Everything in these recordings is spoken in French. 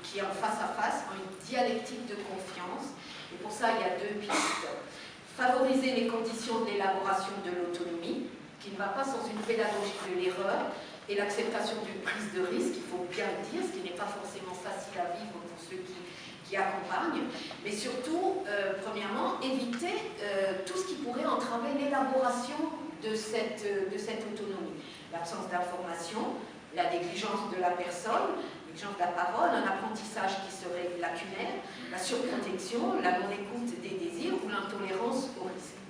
qui est en face à face, en une dialectique de confiance. Et pour ça, il y a deux pistes. Favoriser les conditions de l'élaboration de l'autonomie, qui ne va pas sans une pédagogie de l'erreur et l'acceptation d'une prise de risque, il faut bien le dire, ce qui n'est pas forcément facile à vivre pour ceux qui accompagnent, mais surtout, premièrement, éviter tout ce qui pourrait entraver l'élaboration de cette autonomie. L'absence d'information, la négligence de la personne, négligence de la parole, un apprentissage qui serait lacunaire, la surprotection, la non-écoute des désirs ou l'intolérance au risque.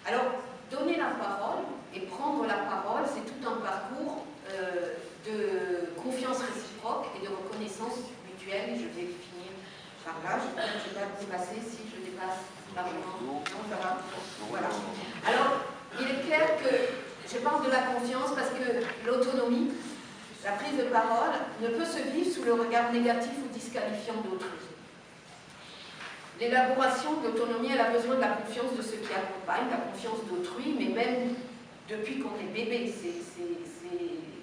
Alors, donner la parole et prendre la parole, c'est tout un parcours de confiance réciproque et de reconnaissance mutuelle, et je vais finir par là, je vais pas dépasser, si je dépasse largement, non, ça va, voilà. Alors, il est clair que je parle de la confiance parce que l'autonomie, la prise de parole, ne peut se vivre sous le regard négatif ou disqualifiant d'autrui. L'élaboration de l'autonomie, elle a besoin de la confiance de ceux qui accompagnent, la confiance d'autrui, mais même depuis qu'on est bébé, c'est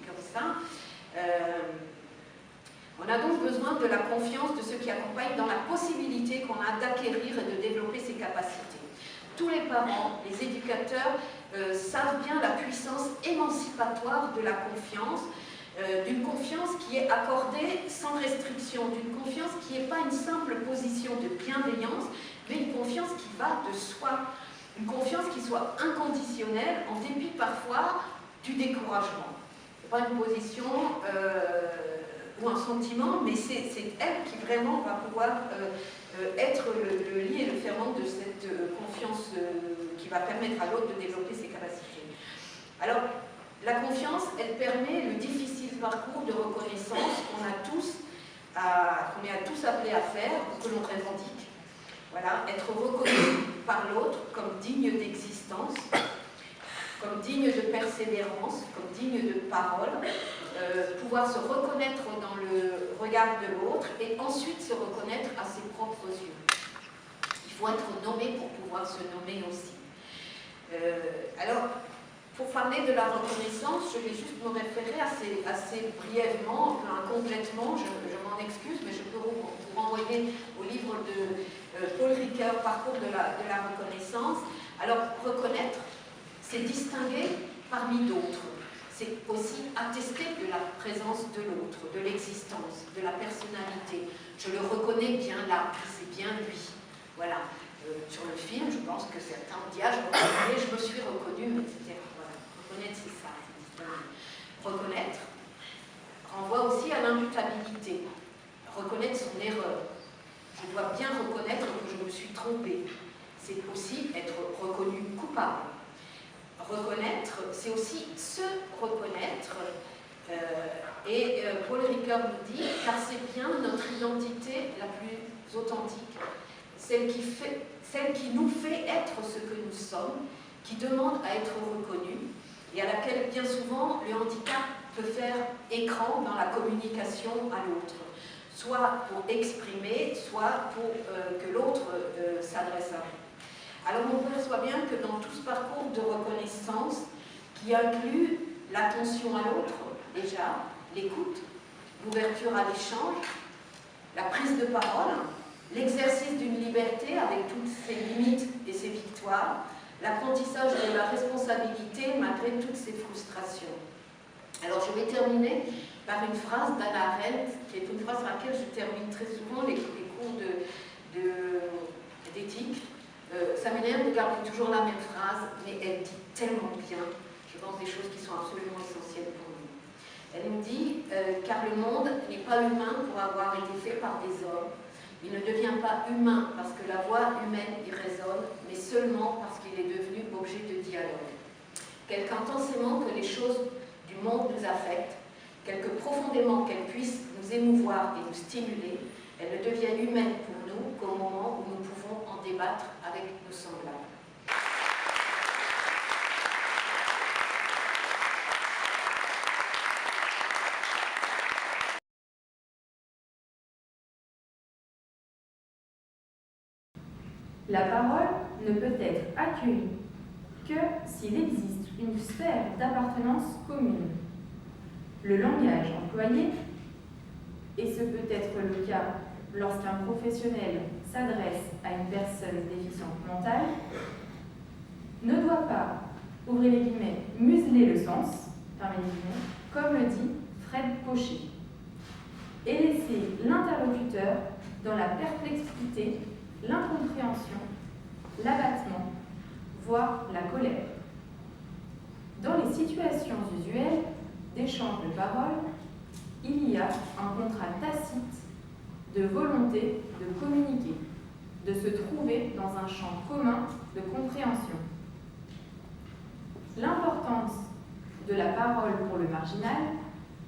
comme ça. On a donc besoin de la confiance de ceux qui accompagnent dans la possibilité qu'on a d'acquérir et de développer ses capacités. Tous les parents, les éducateurs savent bien la puissance émancipatoire de la confiance, d'une confiance qui est accordée sans restriction, d'une confiance qui n'est pas une simple position de bienveillance, mais une confiance qui va de soi, une confiance qui soit inconditionnelle, en dépit parfois du découragement. Ce n'est pas une position ou un sentiment, mais c'est elle qui vraiment va pouvoir être le lit et le ferment de cette confiance qui va permettre à l'autre de développer ses capacités. Alors, la confiance, elle permet le difficile parcours de reconnaissance qu'on est à tous appelés à faire, que l'on revendique. Voilà, être reconnu par l'autre comme digne d'existence, comme digne de persévérance, comme digne de parole, pouvoir se reconnaître dans le regard de l'autre et ensuite se reconnaître à ses propres yeux. Il faut être nommé pour pouvoir se nommer aussi. Alors, pour parler de la reconnaissance, je vais juste me référer assez brièvement, incomplètement, je m'en excuse, mais je peux vous renvoyer au livre de Paul Ricoeur, Parcours de la reconnaissance. Alors, reconnaître, c'est distinguer parmi d'autres. C'est aussi attester de la présence de l'autre, de l'existence, de la personnalité. Je le reconnais bien là, c'est bien lui. Voilà. Sur le film, je pense que certains ont dit « Ah, je me suis reconnu », etc. Reconnaître, c'est ça. Reconnaître renvoie aussi à l'imputabilité. Reconnaître son erreur. Je dois bien reconnaître que je me suis trompée. C'est aussi être reconnu coupable. Reconnaître, c'est aussi se reconnaître. Et Paul Ricoeur nous dit « Car c'est bien notre identité la plus authentique, celle qui nous fait être ce que nous sommes, qui demande à être reconnue, et à laquelle, bien souvent, le handicap peut faire écran dans la communication à l'autre, soit pour exprimer, soit pour que l'autre s'adresse à vous. Alors, on perçoit bien que dans tout ce parcours de reconnaissance, qui inclut l'attention à l'autre, déjà, l'écoute, l'ouverture à l'échange, la prise de parole, l'exercice d'une liberté avec toutes ses limites et ses victoires, l'apprentissage de la responsabilité malgré toutes ses frustrations. Alors je vais terminer par une phrase d'Hannah Arendt, qui est une phrase à laquelle je termine très souvent les cours d'éthique. Ça m'énerve de garder toujours la même phrase, mais elle dit tellement bien, je pense, des choses qui sont absolument essentielles pour nous. Elle nous dit car le monde n'est pas humain pour avoir été fait par des hommes. Il ne devient pas humain parce que la voix humaine y résonne, mais seulement parce qu'il est devenu objet de dialogue. Quelque intensément que les choses du monde nous affectent, quelque profondément qu'elles puissent nous émouvoir et nous stimuler, elles ne deviennent humaines pour nous qu'au moment où nous pouvons en débattre avec nos semblables. La parole ne peut être accueillie que s'il existe une sphère d'appartenance commune. Le langage employé et ce peut être le cas lorsqu'un professionnel s'adresse à une personne déficiente mentale, ne doit pas, ouvrez les guillemets, museler le sens, fermez les guillemets, comme le dit Fred Pochet, et laisser l'interlocuteur dans la perplexité, l'incompréhension, l'abattement, voire la colère. Dans les situations usuelles d'échange de paroles, il y a un contrat tacite de volonté de communiquer, de se trouver dans un champ commun de compréhension. L'importance de la parole pour le marginal,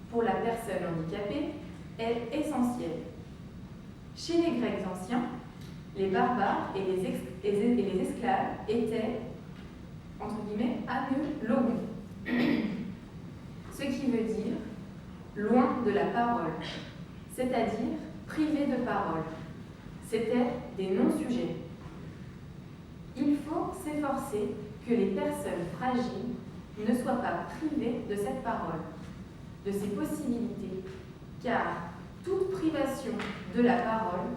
pour la personne handicapée, est essentielle. Chez les Grecs anciens, les barbares et les esclaves étaient, entre guillemets, aneulogons, ce qui veut dire loin de la parole, c'est-à-dire privés de parole. C'étaient des non-sujets. Il faut s'efforcer que les personnes fragiles ne soient pas privées de cette parole, de ces possibilités, car toute privation de la parole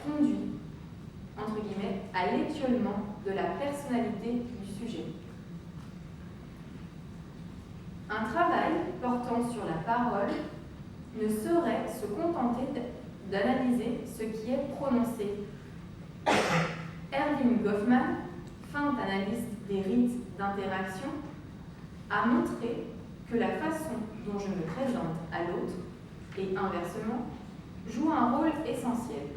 conduit, entre guillemets, à l'étiolement de la personnalité du sujet. Un travail portant sur la parole ne saurait se contenter d'analyser ce qui est prononcé. Erving Goffman, fin analyste des rites d'interaction, a montré que la façon dont je me présente à l'autre, et inversement, joue un rôle essentiel.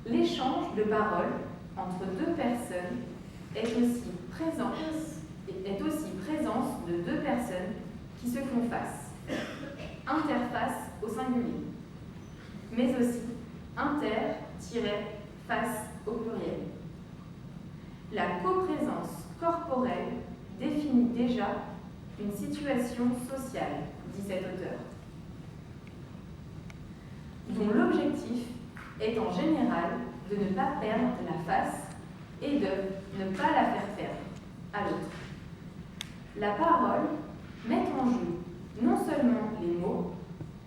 L'échange de paroles entre deux personnes est aussi présence de deux personnes qui se font face, interface au singulier, mais aussi inter-face au pluriel. La coprésence corporelle définit déjà une situation sociale, dit cet auteur, dont l'objectif est en général de ne pas perdre la face et de ne pas la faire perdre à l'autre. La parole met en jeu non seulement les mots,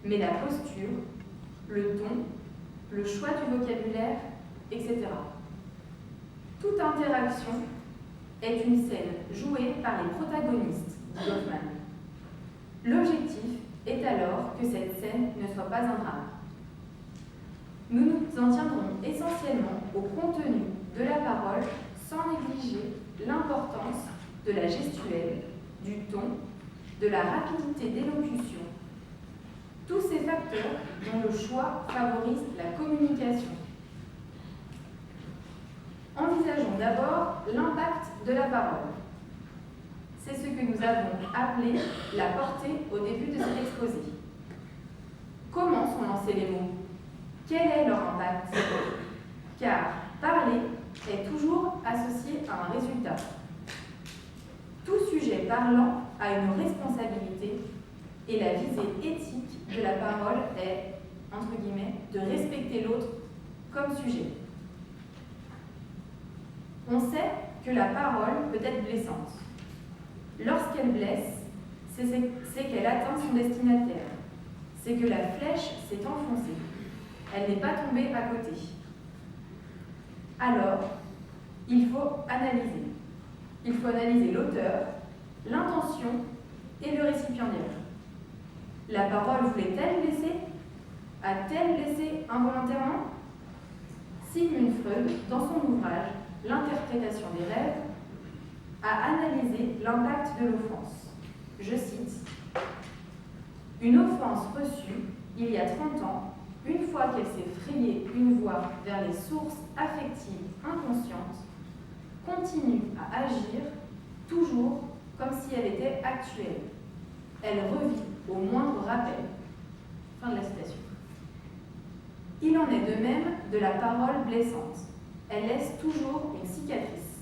mais la posture, le ton, le choix du vocabulaire, etc. Toute interaction est une scène jouée par les protagonistes, dit Goffman. L'objectif est alors que cette scène ne soit pas un drame. Nous nous en tiendrons essentiellement au contenu de la parole sans négliger l'importance de la gestuelle, du ton, de la rapidité d'élocution. Tous ces facteurs dont le choix favorise la communication. Envisageons d'abord l'impact de la parole. C'est ce que nous avons appelé la portée au début de cet exposé. Comment sont lancés les mots? Quel est leur impact? Car parler est toujours associé à un résultat. Tout sujet parlant a une responsabilité et la visée éthique de la parole est, entre guillemets, de respecter l'autre comme sujet. On sait que la parole peut être blessante. Lorsqu'elle blesse, c'est qu'elle atteint son destinataire. C'est que la flèche s'est enfoncée. Elle n'est pas tombée à côté. Alors, il faut analyser. Il faut analyser l'auteur, l'intention et le récipiendaire. La parole voulait-elle blesser? A-t-elle blessé involontairement? Sigmund Freud, dans son ouvrage L'interprétation des rêves, a analysé l'impact de l'offense. Je cite: « Une offense reçue il y a 30 ans, une fois qu'elle s'est frayé une voie vers les sources affectives inconscientes, continue à agir toujours comme si elle était actuelle. Elle revit au moindre rappel. » Fin de la citation. Il en est de même de la parole blessante. Elle laisse toujours une cicatrice.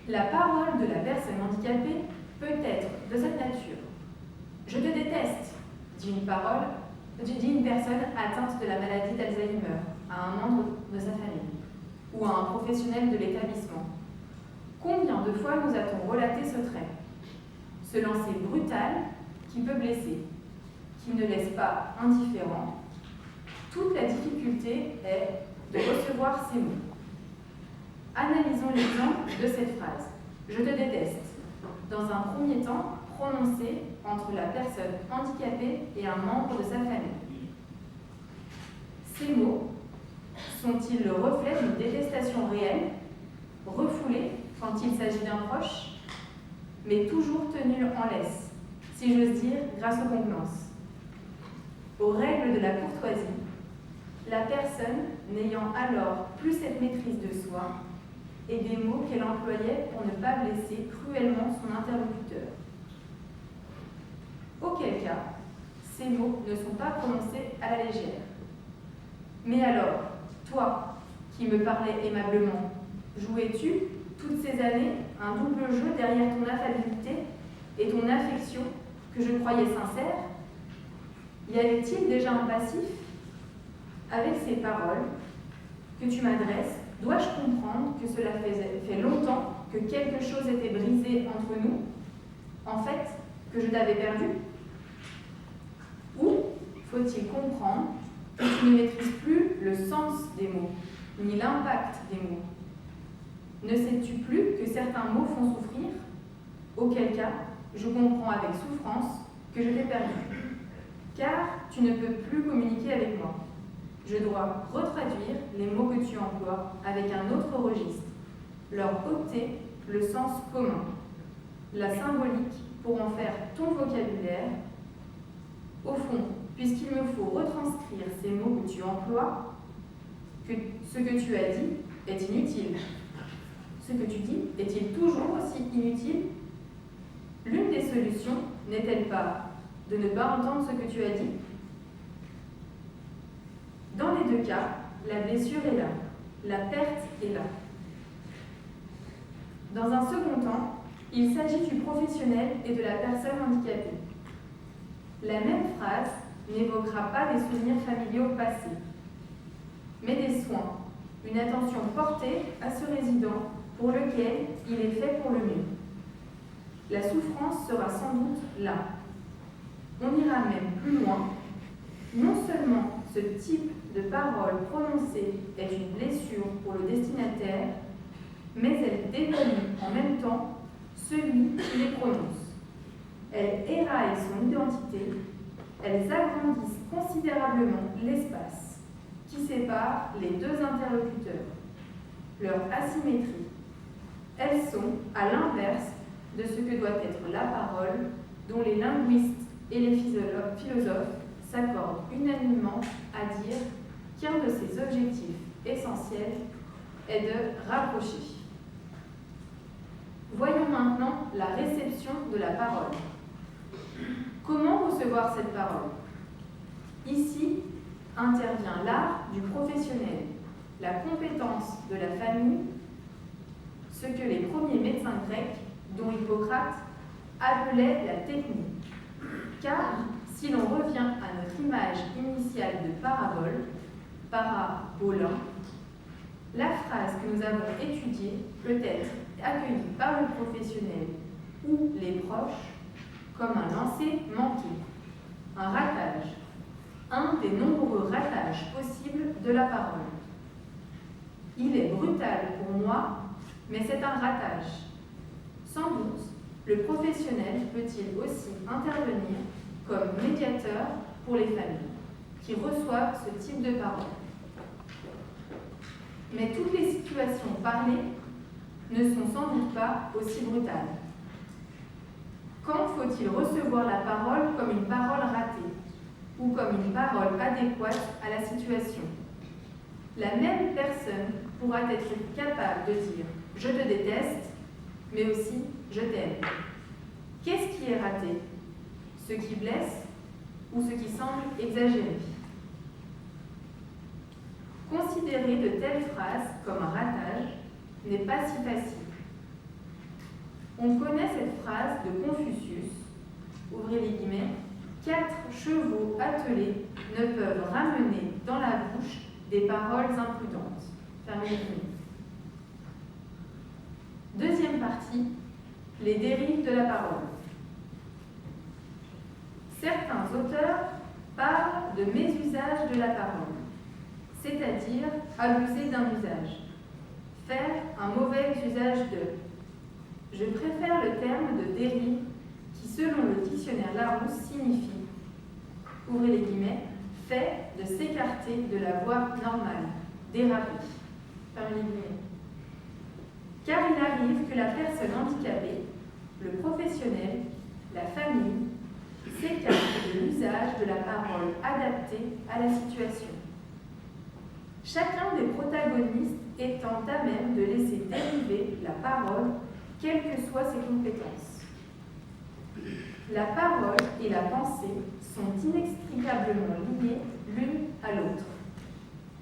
La parole de la personne handicapée peut être de cette nature. « Je te déteste », dit une personne atteinte de la maladie d'Alzheimer à un membre de sa famille ou à un professionnel de l'établissement. Combien de fois nous a-t-on relaté ce trait? Ce lancer brutal qui peut blesser, qui ne laisse pas indifférent. Toute la difficulté est de recevoir ces mots. Analysons l'exemple de cette phrase. Je te déteste. Dans un premier temps, prononcée entre la personne handicapée et un membre de sa famille. Ces mots sont-ils le reflet d'une détestation réelle, refoulée quand il s'agit d'un proche, mais toujours tenu en laisse, si j'ose dire, grâce aux convenances, aux règles de la courtoisie, la personne n'ayant alors plus cette maîtrise de soi et des mots qu'elle employait pour ne pas blesser cruellement son interlocuteur. Auquel cas, ces mots ne sont pas prononcés à la légère. Mais alors, toi, qui me parlais aimablement, jouais-tu, toutes ces années, un double jeu derrière ton affabilité et ton affection que je croyais sincère? Y avait-il déjà un passif? Avec ces paroles que tu m'adresses, dois-je comprendre que cela fait longtemps que quelque chose était brisé entre nous? En fait, que je t'avais perdu? Ou faut-il comprendre que tu ne maîtrises plus le sens des mots, ni l'impact des mots? Ne sais-tu plus que certains mots font souffrir? Auquel cas, je comprends avec souffrance que je t'ai perdu. Car tu ne peux plus communiquer avec moi. Je dois retraduire les mots que tu emploies avec un autre registre, leur ôter le sens commun, la symbolique pour en faire ton vocabulaire. Au fond, puisqu'il me faut retranscrire ces mots que tu emploies, que ce que tu as dit est inutile. Ce que tu dis est-il toujours aussi inutile? L'une des solutions n'est-elle pas de ne pas entendre ce que tu as dit? Dans les deux cas, la blessure est là, la perte est là. Dans un second temps, il s'agit du professionnel et de la personne handicapée. La même phrase n'évoquera pas des souvenirs familiaux passés, mais des soins, une attention portée à ce résident pour lequel il est fait pour le mieux. La souffrance sera sans doute là. On ira même plus loin. Non seulement ce type de parole prononcée est une blessure pour le destinataire, mais elle dévalue en même temps celui qui les prononce. Elles éraillent son identité, elles agrandissent considérablement l'espace qui sépare les deux interlocuteurs, leur asymétrie. Elles sont à l'inverse de ce que doit être la parole dont les linguistes et les philosophes s'accordent unanimement à dire qu'un de ses objectifs essentiels est de rapprocher. Voyons maintenant la réception de la parole. Comment recevoir cette parole? Ici intervient l'art du professionnel, la compétence de la famille, ce que les premiers médecins grecs, dont Hippocrate, appelaient la technique. Car si l'on revient à notre image initiale de parabole, parabolin, la phrase que nous avons étudiée peut être accueillie par le professionnel ou les proches comme un lancer manqué, un ratage, un des nombreux ratages possibles de la parole. Il est brutal pour moi, mais c'est un ratage. Sans doute, le professionnel peut-il aussi intervenir comme médiateur pour les familles qui reçoivent ce type de parole. Mais toutes les situations parlées ne sont sans doute pas aussi brutales. Quand faut-il recevoir la parole comme une parole ratée ou comme une parole adéquate à la situation? La même personne pourra être capable de dire « je te déteste », mais aussi « je t'aime ». Qu'est-ce qui est raté? Ce qui blesse ou ce qui semble exagéré? Considérer de telles phrases comme un ratage n'est pas si facile. On connaît cette phrase de Confucius, ouvrez les guillemets, « 4 chevaux attelés ne peuvent ramener dans la bouche des paroles imprudentes ». Fermez les guillemets. Deuxième partie, les dérives de la parole. Certains auteurs de mésusage de la parole, c'est-à-dire abuser d'un usage, faire un mauvais usage de. Je préfère le terme de dérive qui, selon le dictionnaire Larousse, signifie, ouvrez les guillemets, fait de s'écarter de la voie normale, déraper, fermez les guillemets. Car il arrive que la personne handicapée, le professionnel, la famille, s'écarte de l'usage de la parole adaptée à la situation. Chacun des protagonistes étant à même de laisser dériver la parole, quelles que soient ses compétences. La parole et la pensée sont inextricablement liées l'une à l'autre.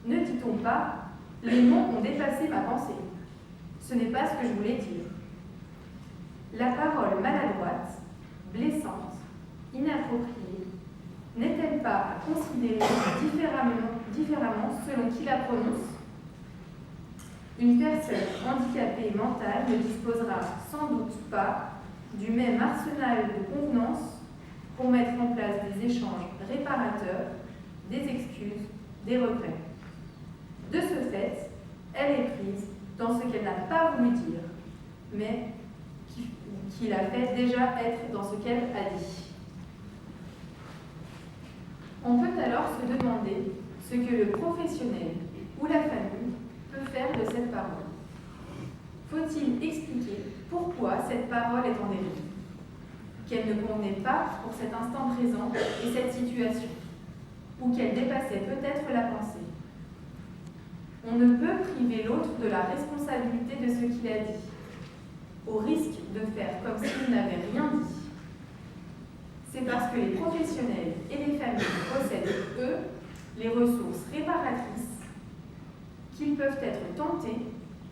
Ne dit-on pas « les mots ont dépassé ma pensée ». Ce n'est pas ce que je voulais dire. La parole maladroite, blessante, inappropriée, n'est-elle pas à considérer différemment selon qui la prononce? Une personne handicapée mentale ne disposera sans doute pas du même arsenal de convenances pour mettre en place des échanges réparateurs, des excuses, des regrets. De ce fait, elle est prise dans ce qu'elle n'a pas voulu dire, mais qui l'a fait déjà être dans ce qu'elle a dit. On peut alors se demander ce que le professionnel ou la famille peut faire de cette parole. Faut-il expliquer pourquoi cette parole est en dérive, qu'elle ne convenait pas pour cet instant présent et cette situation, ou qu'elle dépassait peut-être la pensée? On ne peut priver l'autre de la responsabilité de ce qu'il a dit, au risque de faire comme s'il n'avait rien dit. C'est parce que les professionnels et les familles possèdent, eux, les ressources réparatrices qu'ils peuvent être tentés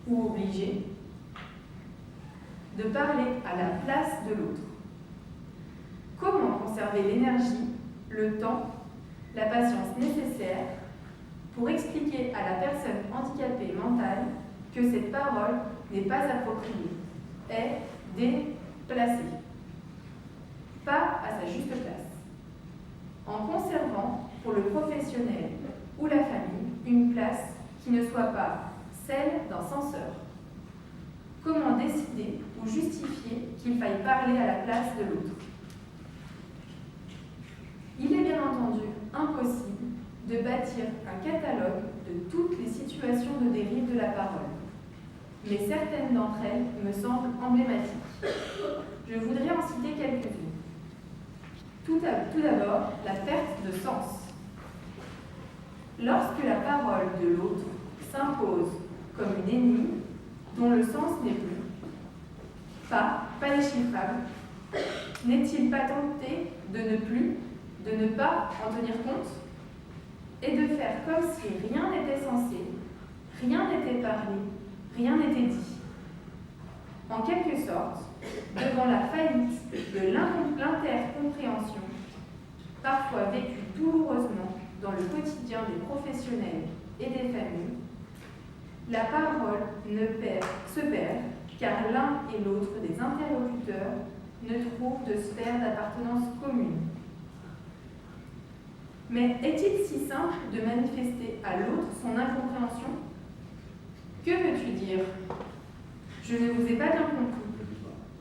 ou obligés de parler à la place de l'autre. Comment conserver l'énergie, le temps, la patience nécessaires pour expliquer à la personne handicapée mentale que cette parole n'est pas appropriée, est déplacée, pas à sa juste place, en conservant pour le professionnel ou la famille une place qui ne soit pas celle d'un censeur? Comment décider ou justifier qu'il faille parler à la place de l'autre? Il est bien entendu impossible de bâtir un catalogue de toutes les situations de dérive de la parole, mais certaines d'entre elles me semblent emblématiques. Je voudrais en citer quelques-unes. Tout d'abord, la perte de sens. Lorsque la parole de l'autre s'impose comme une énigme dont le sens n'est plus, pas déchiffrable, n'est-il pas tenté de ne pas en tenir compte et de faire comme si rien n'était censé, rien n'était parlé, rien n'était dit? En quelque sorte, devant la faillite de l'intercompréhension, parfois vécue douloureusement dans le quotidien des professionnels et des familles, la parole se perd car l'un et l'autre des interlocuteurs ne trouvent de sphère d'appartenance commune. Mais est-il si simple de manifester à l'autre son incompréhension? Que veux-tu dire? Je ne vous ai pas bien compris.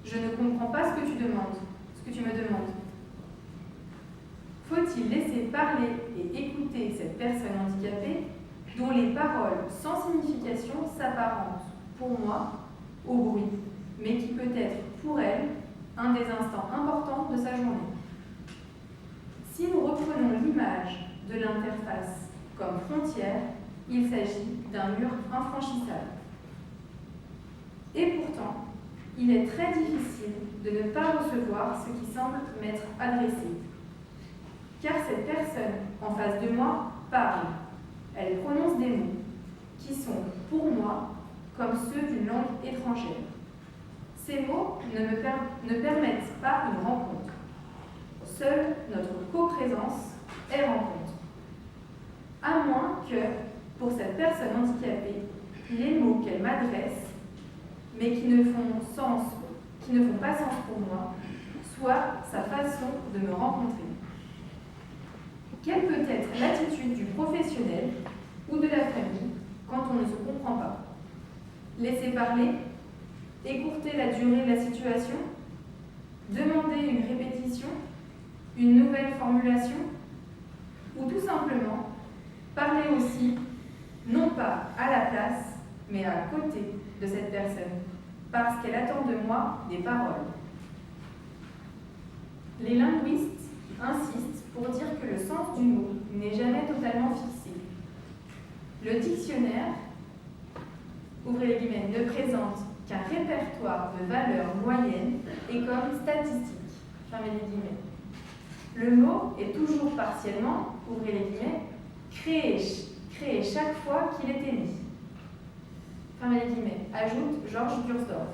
Je ne comprends pas ce que tu me demandes. Faut-il laisser parler et écouter cette personne handicapée dont les paroles sans signification s'apparentent, pour moi, au bruit, mais qui peut être pour elle un des instants importants de sa journée? Si nous reprenons l'image de l'interface comme frontière, il s'agit d'un mur infranchissable. Et pourtant, il est très difficile de ne pas recevoir ce qui semble m'être adressé. Car cette personne en face de moi parle. Elle prononce des mots qui sont, pour moi, comme ceux d'une langue étrangère. Ces mots ne permettent pas une rencontre. Seule notre coprésence est rencontre. À moins que, pour cette personne handicapée, les mots qu'elle m'adresse, mais qui ne font pas sens pour moi, soient sa façon de me rencontrer. quelle peut être l'attitude du professionnel ou de la famille quand on ne se comprend pas? Laisser parler? Écourter la durée de la situation? Demander une répétition? Une nouvelle formulation? Ou tout simplement parler aussi, non pas à la place, mais à côté de cette personne, parce qu'elle attend de moi des paroles. Les linguistes insistent pour dire que le sens du mot n'est jamais totalement fixé. Le dictionnaire, ouvrez les guillemets, ne présente qu'un répertoire de valeurs moyennes et comme statistiques, fermez les guillemets. Le mot est toujours partiellement, ouvrez les guillemets, créé chaque fois qu'il est émis. Fermez les guillemets, ajoute Georges Bursdorf.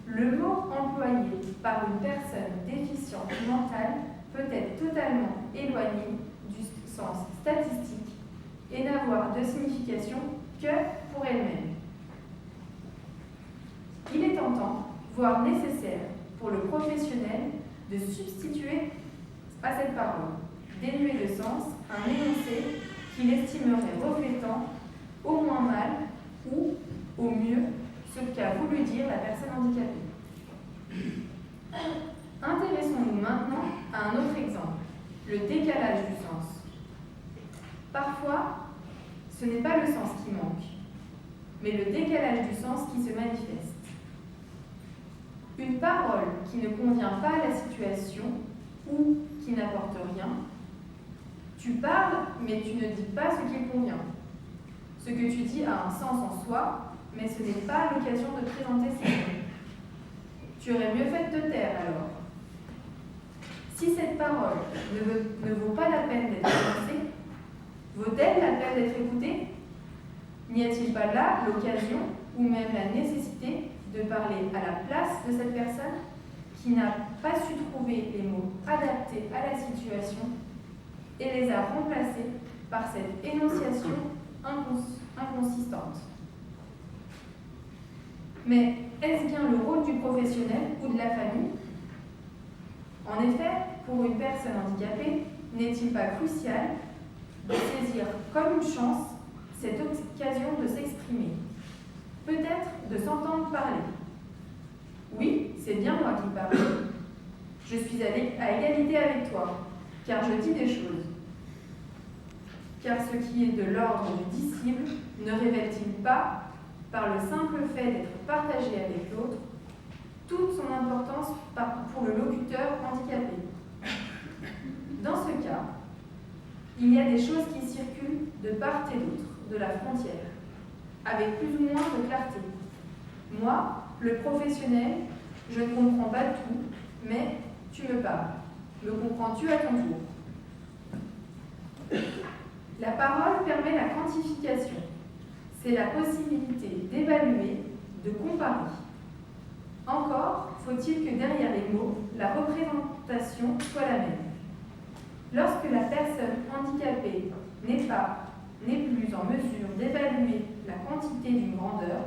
Le mot employé par une personne déficiente mentale peut être totalement éloigné du sens statistique et n'avoir de signification que pour elle-même. Il est tentant, voire nécessaire, pour le professionnel de substituer à cette parole, dénuée de sens, un énoncé qu'il estimerait reflétant au moins mal ou, au mieux, ce qu'a voulu dire la personne handicapée. Intéressons-nous maintenant à un autre exemple, le décalage du sens. Parfois, ce n'est pas le sens qui manque, mais le décalage du sens qui se manifeste. Une parole qui ne convient pas à la situation ou qui n'apporte rien. Tu parles, mais tu ne dis pas ce qui convient. Ce que tu dis a un sens en soi, mais ce n'est pas l'occasion de présenter ces mots. Tu aurais mieux fait de te taire alors. Si cette parole ne vaut pas la peine d'être prononcée, vaut-elle la peine d'être écoutée? N'y a-t-il pas là l'occasion ou même la nécessité de parler à la place de cette personne qui n'a pas su trouver les mots adaptés à la situation et les a remplacés par cette énonciation inconsistante? Mais est-ce bien le rôle du professionnel ou de la famille? En effet, pour une personne handicapée, n'est-il pas crucial de saisir comme une chance cette occasion de s'exprimer, peut-être de s'entendre parler? Oui, c'est bien moi qui parle. Je suis à égalité avec toi, car je dis des choses. Car ce qui est de l'ordre du disciple ne révèle-t-il pas, par le simple fait d'être partagé avec l'autre, toute son importance pour le locuteur handicapé? Dans ce cas, il y a des choses qui circulent de part et d'autre de la frontière, avec plus ou moins de clarté. Moi, le professionnel, je ne comprends pas tout, mais tu me parles. Me comprends-tu à ton tour? La parole permet la quantification. C'est la possibilité d'évaluer, de comparer. Encore faut-il que derrière les mots, la représentation soit la même. Lorsque la personne handicapée n'est plus en mesure d'évaluer la quantité d'une grandeur,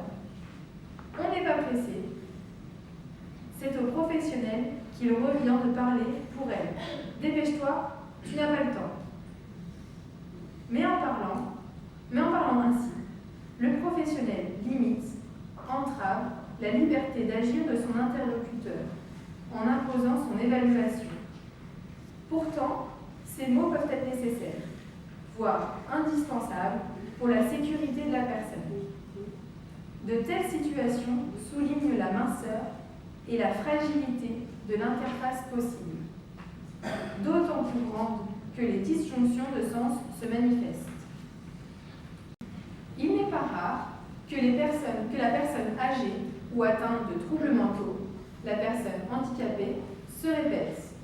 on n'est pas pressé. C'est au professionnel qu'il revient de parler pour elle. Dépêche-toi, tu n'as pas le temps. Mais en parlant ainsi, le professionnel limite, entrave la liberté d'agir de son interlocuteur en imposant son évaluation. Pourtant, ces mots peuvent être nécessaires, voire indispensables pour la sécurité de la personne. De telles situations soulignent la minceur et la fragilité de l'interface possible, d'autant plus grande que les disjonctions de sens se manifestent. Il n'est pas rare que la personne âgée ou atteinte de troubles mentaux, la personne handicapée, se répète.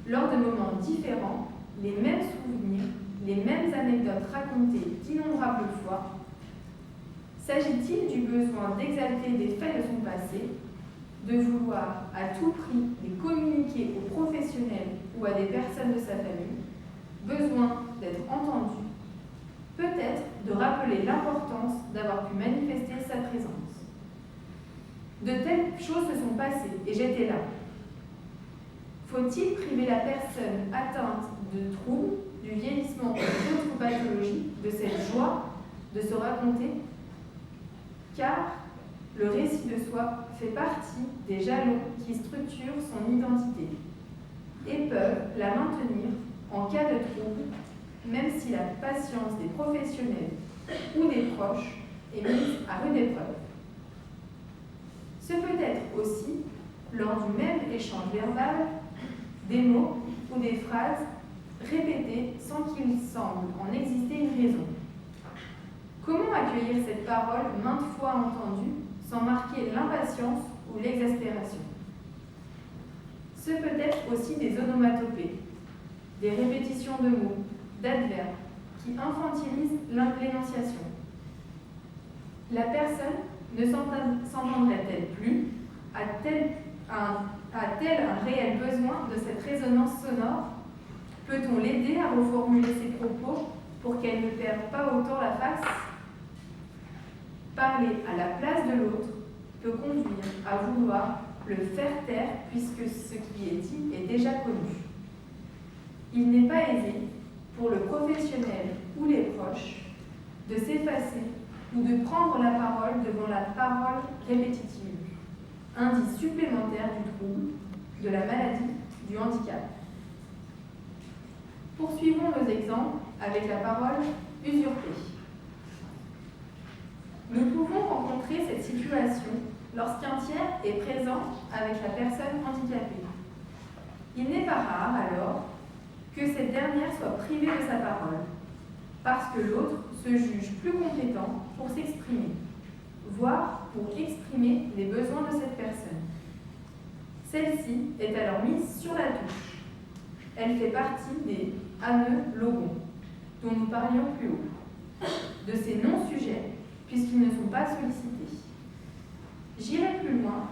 Lors de moments différents, les mêmes souvenirs, les mêmes anecdotes racontées d'innombrables fois. S'agit-il du besoin d'exalter des faits de son passé, de vouloir à tout prix les communiquer aux professionnels ou à des personnes de sa famille, besoin d'être entendu, peut-être de rappeler l'importance d'avoir pu manifester sa présence? De telles choses se sont passées et j'étais là. Faut-il priver la personne atteinte de troubles, du vieillissement ou d'autres pathologies de cette joie de se raconter? Car le récit de soi fait partie des jalons qui structurent son identité et peuvent la maintenir en cas de trouble, même si la patience des professionnels ou des proches est mise à rude épreuve. Ce peut être aussi, lors du même échange verbal, des mots ou des phrases répétées sans qu'il semble en exister une raison. Comment accueillir cette parole maintes fois entendue sans marquer l'impatience ou l'exaspération? Ce peut être aussi des onomatopées, des répétitions de mots, d'adverbes qui infantilisent l'énonciation. La personne ne s'entendrait-elle plus? A-t-elle un réel besoin de cette résonance sonore? Peut-on l'aider à reformuler ses propos pour qu'elle ne perde pas autant la face? Parler à la place de l'autre peut conduire à vouloir le faire taire puisque ce qui est dit est déjà connu. Il n'est pas aisé pour le professionnel ou les proches de s'effacer ou de prendre la parole devant la parole répétitive, indice supplémentaire du trouble, de la maladie, du handicap. Poursuivons nos exemples avec la parole usurpée. Nous pouvons rencontrer cette situation lorsqu'un tiers est présent avec la personne handicapée. Il n'est pas rare alors que cette dernière soit privée de sa parole, parce que l'autre se juge plus compétent pour s'exprimer, voire pour exprimer les besoins de cette personne. Celle-ci est alors mise sur la touche. Elle fait partie des fameux logons dont nous parlions plus haut, de ces non-sujets puisqu'ils ne sont pas sollicités. J'irai plus loin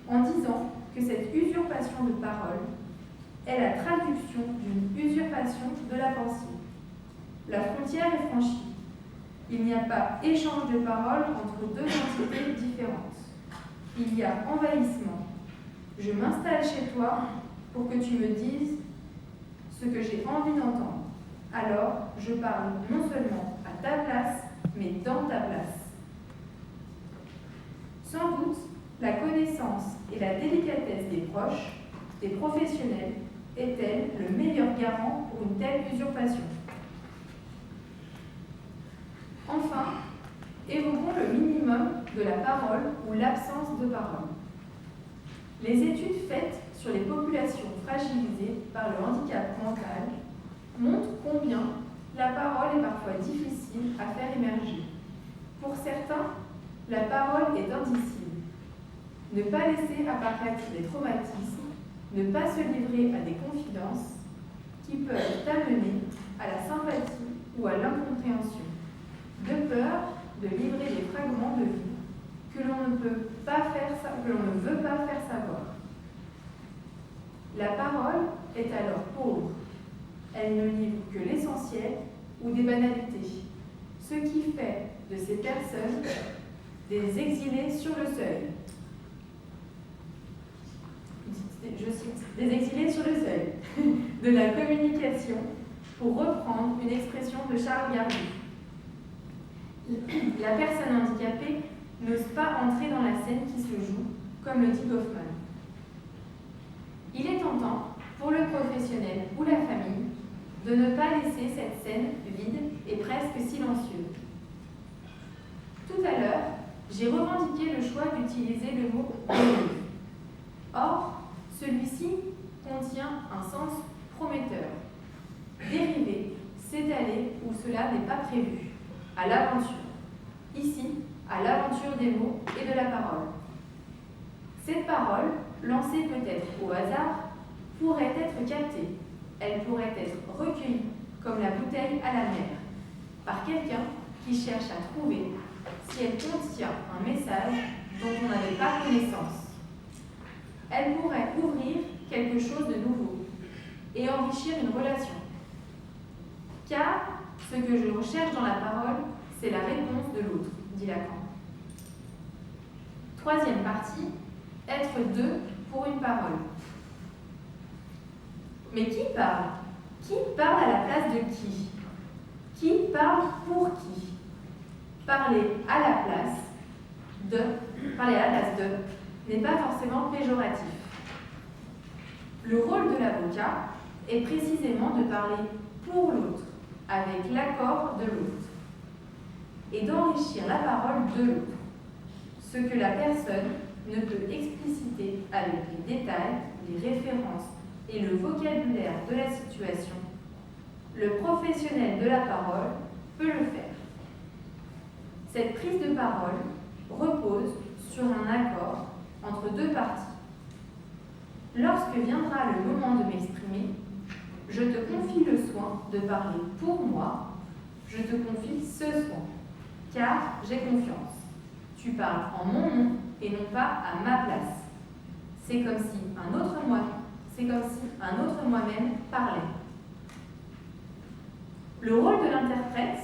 en disant que cette usurpation de parole est la traduction d'une usurpation de la pensée. La frontière est franchie. Il n'y a pas échange de paroles entre deux entités différentes. Il y a envahissement. Je m'installe chez toi pour que tu me dises ce que j'ai envie d'entendre. Alors, je parle non seulement à ta place, mais dans ta place. Sans doute, la connaissance et la délicatesse des proches, des professionnels, est-elle le meilleur garant pour une telle usurpation? Enfin, évoquons le minimum de la parole ou l'absence de parole. Les études faites sur les populations fragilisées par le handicap mental montrent combien la parole est parfois difficile à faire émerger. Pour certains, la parole est indicible. Ne pas laisser apparaître des traumatismes, ne pas se livrer à des confidences qui peuvent amener à la sympathie ou à l'incompréhension, de peur de livrer des fragments de vie que l'on ne veut pas faire savoir. La parole est alors pauvre. Elle ne livre que l'essentiel ou des banalités, ce qui fait de ces personnes des exilés sur le seuil. Je cite, des exilés sur le seuil de la communication, pour reprendre une expression de Charles Garnier. La personne handicapée n'ose pas entrer dans la scène qui se joue, comme le dit Goffman. Il est tentant, pour le professionnel ou la famille, de ne pas laisser cette scène vide et presque silencieuse. Tout à l'heure, j'ai revendiqué le choix d'utiliser le mot « dérive ». Or, celui-ci contient un sens prometteur. Dériver, s'étaler où cela n'est pas prévu, à l'aventure. Ici, à l'aventure des mots et de la parole. Cette parole, lancée peut-être au hasard, pourrait être captée. Elle pourrait être recueillie, comme la bouteille à la mer, par quelqu'un qui cherche à trouver si elle contient un message dont on n'avait pas connaissance. Elle pourrait ouvrir quelque chose de nouveau et enrichir une relation. Car ce que je recherche dans la parole, c'est la réponse de l'autre, dit Lacan. Troisième partie, être deux pour une parole. Mais qui parle? Qui parle à la place de qui? Qui parle pour qui? Parler à la place de n'est pas forcément péjoratif. Le rôle de l'avocat est précisément de parler pour l'autre, avec l'accord de l'autre, et d'enrichir la parole de l'autre, ce que la personne ne peut expliciter avec les détails, les références et le vocabulaire de la situation. Le professionnel de la parole peut le faire. Cette prise de parole repose sur un accord entre deux parties. Lorsque viendra le moment de m'exprimer, je te confie le soin de parler pour moi, je te confie ce soin, car j'ai confiance. Tu parles en mon nom et non pas à ma place. C'est comme si un autre moi-même parlait. Le rôle de l'interprète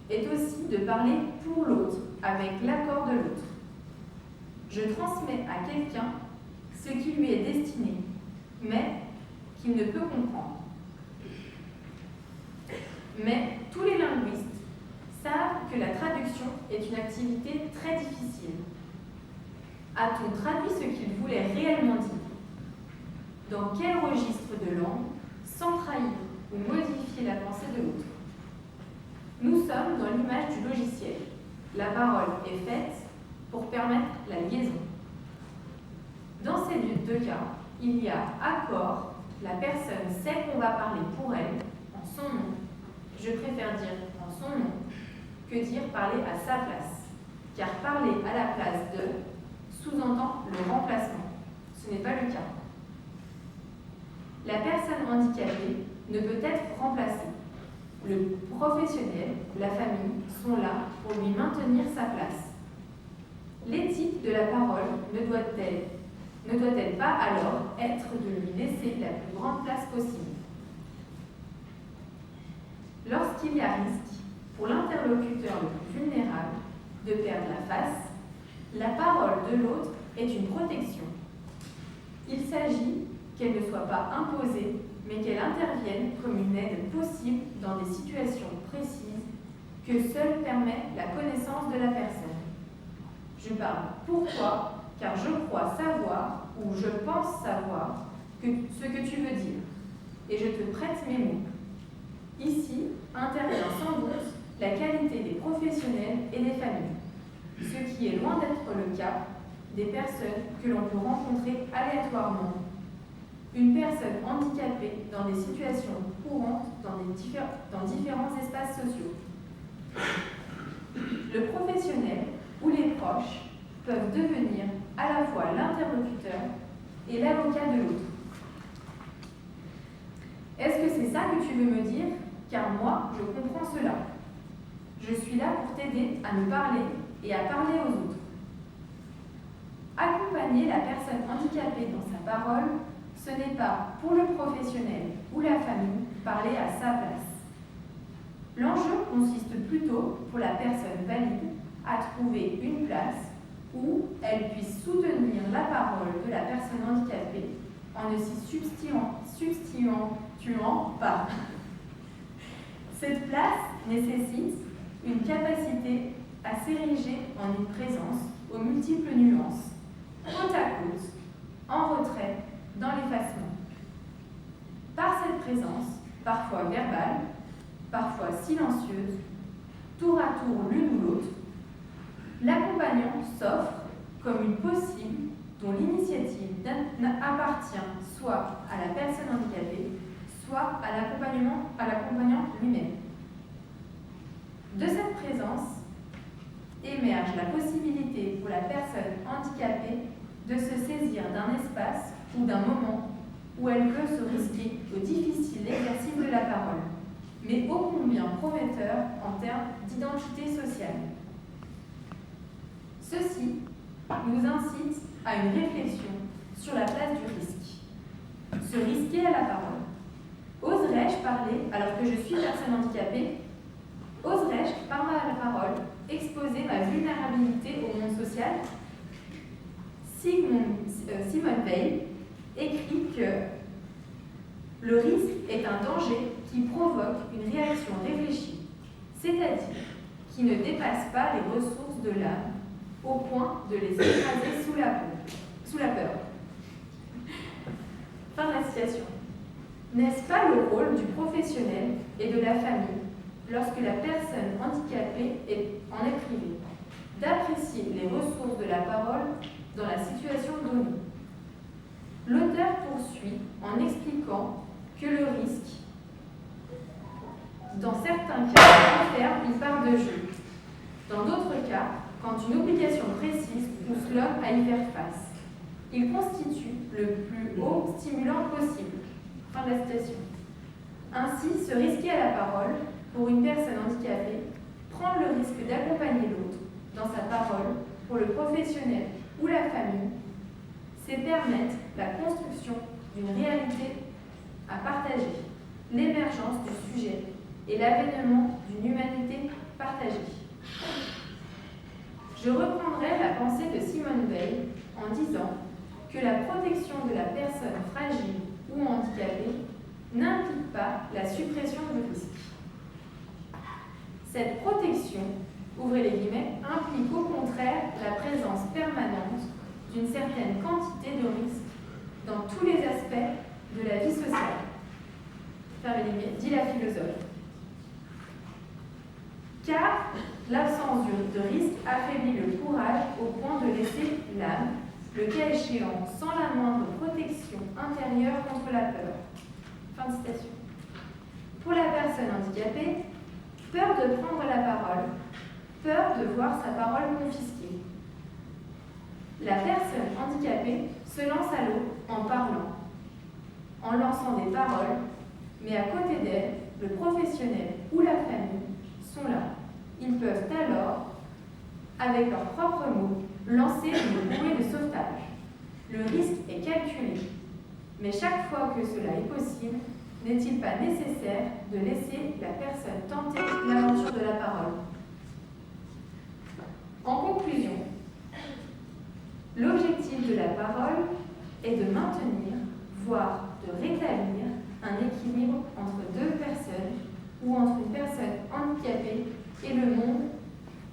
est aussi de parler pour l'autre, avec l'accord de l'autre. Je transmets à quelqu'un ce qui lui est destiné, mais qu'il ne peut comprendre. Mais tous les linguistes savent que la traduction est une activité très difficile. A-t-on traduit ce qu'il voulait réellement dire? Dans quel registre de langue, sans trahir ou modifier la pensée de l'autre? Nous sommes dans l'image du logiciel. La parole est faite pour permettre la liaison. Dans ces deux cas, il y a accord, la personne sait qu'on va parler pour elle, en son nom. Je préfère dire en son nom que dire parler à sa place, car parler à la place de sous-entend le remplacement. Ce n'est pas le cas. La personne handicapée ne peut être remplacée. Le professionnel, la famille sont là pour lui maintenir sa place. L'éthique de la parole ne doit-elle pas alors être de lui laisser la plus grande place possible? Lorsqu'il y a risque pour l'interlocuteur le plus vulnérable de perdre la face, la parole de l'autre est une protection. Il s'agit qu'elle ne soit pas imposée, mais qu'elle intervienne comme une aide possible dans des situations précises que seule permet la connaissance de la personne. Je parle pourquoi, car je crois savoir ou je pense savoir ce que tu veux dire, et je te prête mes mots. Ici intervient sans doute la qualité des professionnels et des familles, ce qui est loin d'être le cas des personnes que l'on peut rencontrer aléatoirement. Une personne handicapée dans des situations courantes dans différents espaces sociaux. Le professionnel ou les proches peuvent devenir à la fois l'interlocuteur et l'avocat de l'autre. Est-ce que c'est ça que tu veux me dire? Car moi, je comprends cela. Je suis là pour t'aider à me parler et à parler aux autres. Accompagner la personne handicapée dans sa parole, ce n'est pas pour le professionnel ou la famille parler à sa place. L'enjeu consiste plutôt pour la personne valide à trouver une place où elle puisse soutenir la parole de la personne handicapée en ne s'y substituant pas. Cette place nécessite une capacité à s'ériger en une présence aux multiples nuances, côte à côte, en retrait, dans l'effacement. Par cette présence, parfois verbale, parfois silencieuse, tour à tour l'une ou l'autre, l'accompagnant s'offre comme une possible dont l'initiative appartient soit à la personne handicapée, soit à l'accompagnant lui-même. De cette présence émerge la possibilité pour la personne handicapée de se saisir d'un espace ou d'un moment où elle peut se risquer au difficile exercice de la parole, mais ô combien prometteur en termes d'identité sociale. Ceci nous incite à une réflexion sur la place du risque. Se risquer à la parole. Oserais-je parler alors que je suis personne handicapée? Oserais-je, par ma parole, exposer ma vulnérabilité au monde social? Simone Veil écrit que Le risque est un danger qui provoque une réaction réfléchie, c'est-à-dire qui ne dépasse pas les ressources de l'âme au point de les écraser sous la peur. Fin de la citation. N'est-ce pas le rôle du professionnel et de la famille, lorsque la personne handicapée en est privée, d'apprécier les ressources de la parole dans la situation donnée? L'auteur poursuit en expliquant que le risque, dans certains cas, confère une part de jeu. Dans d'autres cas, quand une obligation précise pousse l'homme à y faire face, il constitue le plus haut stimulant possible. Fin de la citation. Ainsi, se risquer à la parole pour une personne handicapée, prendre le risque d'accompagner l'autre dans sa parole pour le professionnel ou la famille, c'est permettre la construction d'une réalité à partager, l'émergence du sujet et l'avènement d'une humanité partagée. Je reprendrai la pensée de Simone Veil en disant que la protection de la personne fragile ou handicapée n'implique pas la suppression du risque. Cette protection, ouvrez les guillemets, implique au contraire la présence permanente d'une certaine quantité de risques dans tous les aspects de la vie sociale. Fermez les guillemets, dit la philosophe. Car l'absence de risque affaiblit le courage au point de laisser l'âme, le cas échéant, sans la moindre protection intérieure contre la peur. Fin de citation. Pour la personne handicapée, peur de prendre la parole, peur de voir sa parole confisquée. La personne handicapée se lance à l'eau en parlant, en lançant des paroles, mais à côté d'elle, le professionnel ou la famille sont là. Ils peuvent alors, avec leurs propres mots, lancer une bouée de sauvetage. Le risque est calculé, mais chaque fois que cela est possible, n'est-il pas nécessaire de laisser la personne tenter l'aventure de la parole? En conclusion, l'objectif de la parole est de maintenir, voire de rétablir, un équilibre entre deux personnes ou entre une personne handicapée et le monde.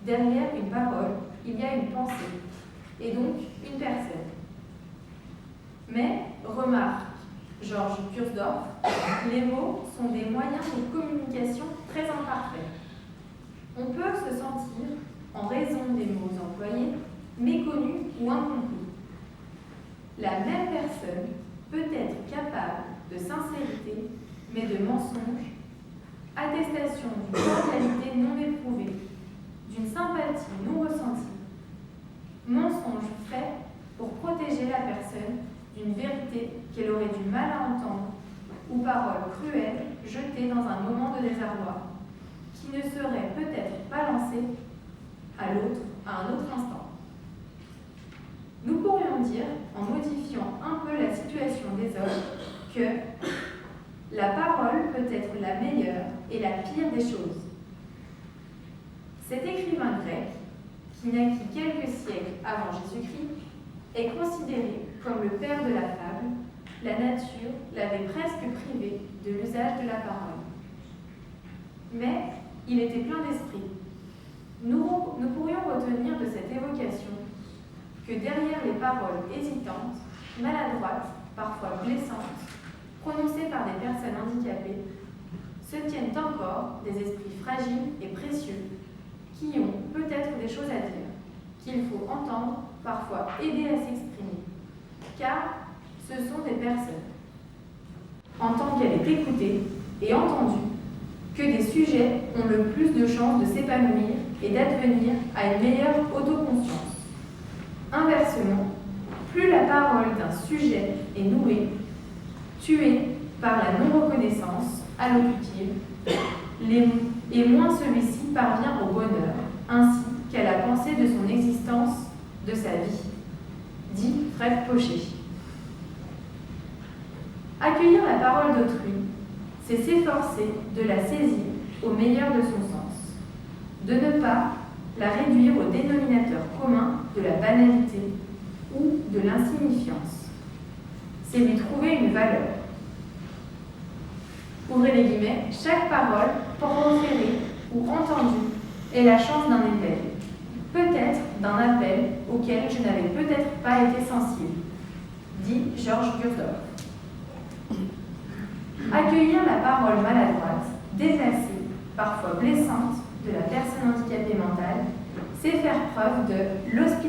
Derrière une parole, il y a une pensée, et donc une personne. Mais, remarque Georges Kursdorf, les mots sont des moyens de communication très imparfaits. On peut se sentir, en raison des mots employés, méconnu ou incompris. La même personne peut être capable de sincérité, mais de mensonge, attestation d'une cordialité non éprouvée, d'une sympathie non ressentie, mensonge fait pour protéger la personne d'une vérité qu'elle aurait du mal à entendre, ou paroles cruelles jetées dans un moment de désarroi, qui ne serait peut-être pas lancées à l'autre à un autre instant. Nous pourrions dire, en modifiant un peu la situation des hommes, que la parole peut être la meilleure et la pire des choses. Cet écrivain grec, qui naquit quelques siècles avant Jésus-Christ, est considéré comme le père de la fable. La nature l'avait presque privé de l'usage de la parole. Mais il était plein d'esprit. Nous pourrions retenir de cette évocation que derrière les paroles hésitantes, maladroites, parfois blessantes, prononcées par des personnes handicapées, se tiennent encore des esprits fragiles et précieux qui ont peut-être des choses à dire, qu'il faut entendre, parfois aider à s'exprimer, car ce sont des personnes. En tant qu'elle est écoutée et entendue, que des sujets ont le plus de chances de s'épanouir et d'advenir à une meilleure autoconscience. Inversement, plus la parole d'un sujet est nouée, tuée par la non-reconnaissance allocutive, et moins celui-ci parvient au bonheur, ainsi qu'à la pensée de son existence, de sa vie, dit Fred Pochet. Accueillir la parole d'autrui, c'est s'efforcer de la saisir au meilleur de son sens, de ne pas la réduire au dénominateur commun de la banalité ou de l'insignifiance. C'est lui trouver une valeur. Ouvrez les guillemets, chaque parole, proférée ou entendue, est la chance d'un éveil, peut-être d'un appel auquel je n'avais peut-être pas été sensible, dit Georges Burdorf. Accueillir la parole maladroite, déplacée, parfois blessante, de la personne handicapée mentale, c'est faire preuve de l'hospitalité.